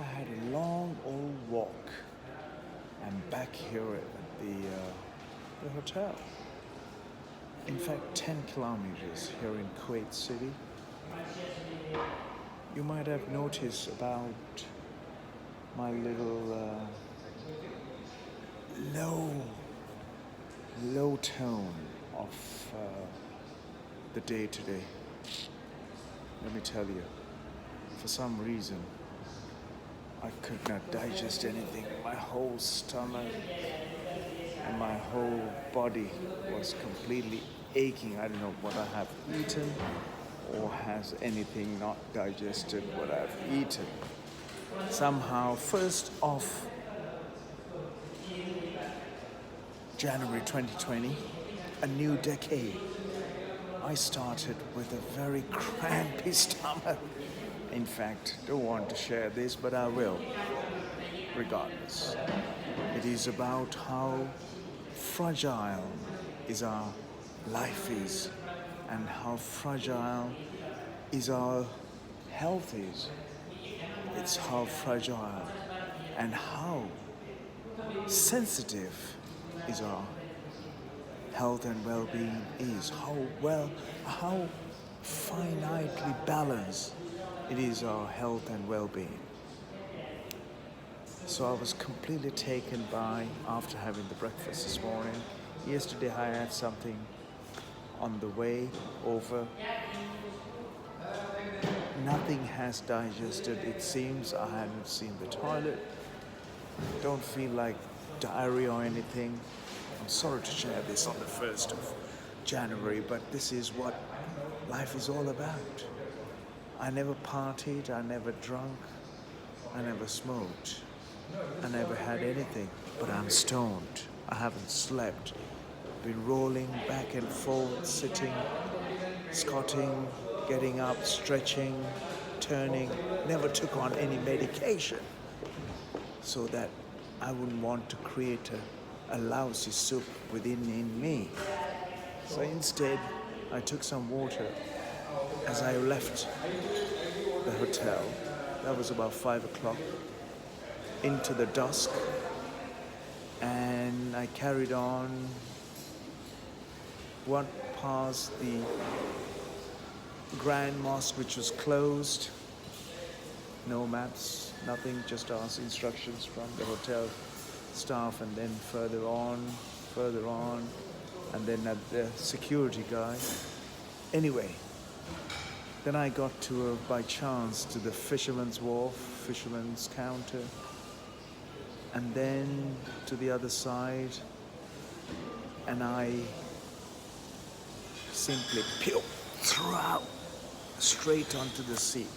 had a long old walk. I'm back here at the hotel. In fact, 10 kilometers here in Kuwait City. You might have noticed about my little low tone of the day today. Let me tell you, for some reason, I could not digest anything. My whole stomach and my whole body was completely aching. I don't know what I have eaten or has anything not digested what I've eaten. Somehow, 1st of January 2020, a new decade, I started with a very crampy stomach. In fact, don't want to share this, but I will, regardless. It is about how fragile is our life is, and how fragile is our health is. It's how fragile and how sensitive is our health and well-being is. How finitely balanced it is our health and well-being. So I was completely taken by after having the breakfast this morning. Yesterday I had something on the way over. Nothing has digested. It seems I haven't seen the toilet. Don't feel like diarrhea or anything. I'm sorry to share this on the 1st of January, but this is what life is all about. I never partied, I never drunk, I never smoked, I never had anything, but I'm stoned. I haven't slept. Been rolling back and forth, sitting, squatting, getting up, stretching, turning. Never took on any medication so that I wouldn't want to create a lousy soup within me. So instead, I took some water as I left the hotel. That was about 5 o'clock, into the dusk, and I carried on, went past the Grand Mosque, which was closed. No maps, nothing, just asked instructions from the hotel staff, and then further on, and then at the security guy. Anyway, then I got by chance to the fisherman's wharf, fisherman's counter, and then to the other side, and I simply threw out straight onto the sea.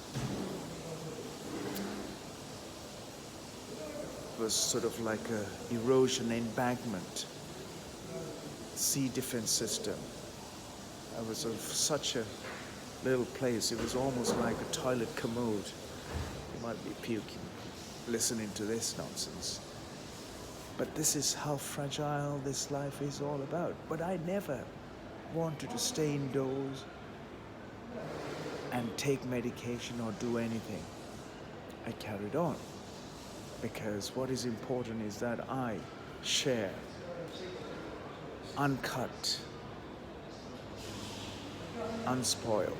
It was sort of like a erosion embankment, sea defense system. It was of such a little place. It was almost like a toilet commode. You might be puking listening to this nonsense. But this is how fragile this life is all about. But I never wanted to stay indoors and take medication or do anything. I carried on because what is important is that I share uncut, unspoiled,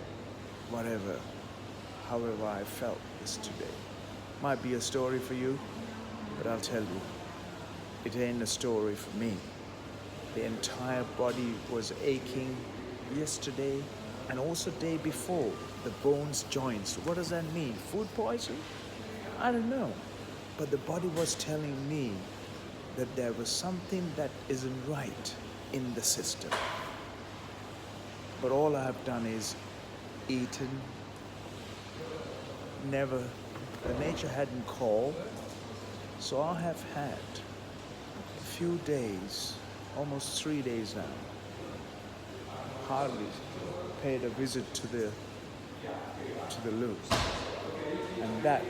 whatever, however I felt this today. Might be a story for you, but I'll tell you, it ain't a story for me. The entire body was aching yesterday and also day before. The bones, joints. What does that mean? Food poison? I don't know. But the body was telling me that there was something that isn't right in the system. But all I have done is eaten. Never, the nature hadn't called. So I have had a few days, almost 3 days now, hardly paid a visit to the loo. And that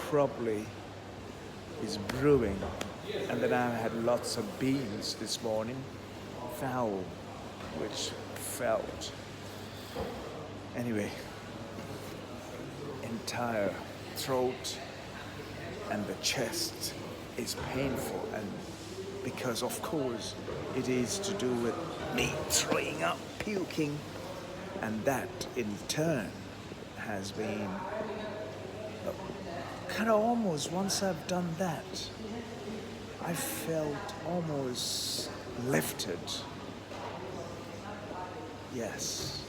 probably is brewing. And then I had lots of beans this morning, fowl, which felt. Anyway, entire throat and the chest is painful, and because of course it is to do with me throwing up, puking, and that in turn has been kind of almost, once I've done that, I felt almost lifted. Yes,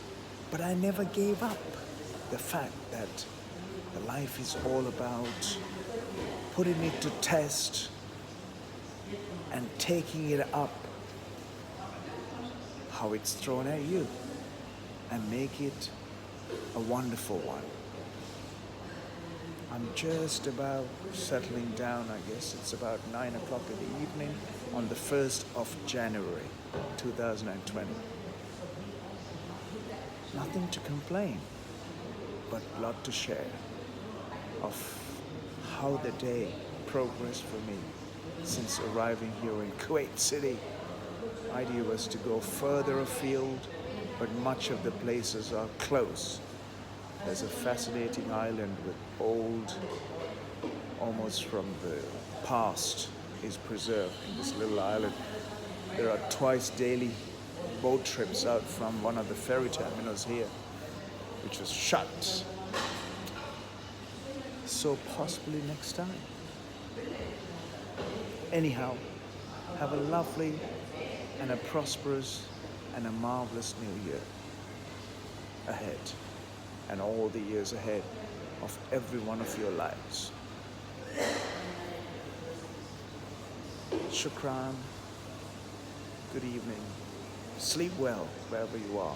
but I never gave up. The fact that the life is all about putting it to test and taking it up, how it's thrown at you, and make it a wonderful one. I'm just about settling down, I guess. It's about 9 o'clock in the evening on the 1st of January, 2020. Nothing to complain, but a lot to share of how the day progressed for me since arriving here in Kuwait City. Idea was to go further afield, but much of the places are close. There's a fascinating island with old, almost from the past, is preserved in this little island. There are twice daily boat trips out from one of the ferry terminals here, which was shut. So possibly next time. Anyhow, have a lovely and a prosperous and a marvelous new year ahead, and all the years ahead of every one of your lives. Shukran. Good evening. Sleep well wherever you are.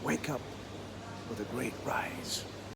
Wake up with a great rise.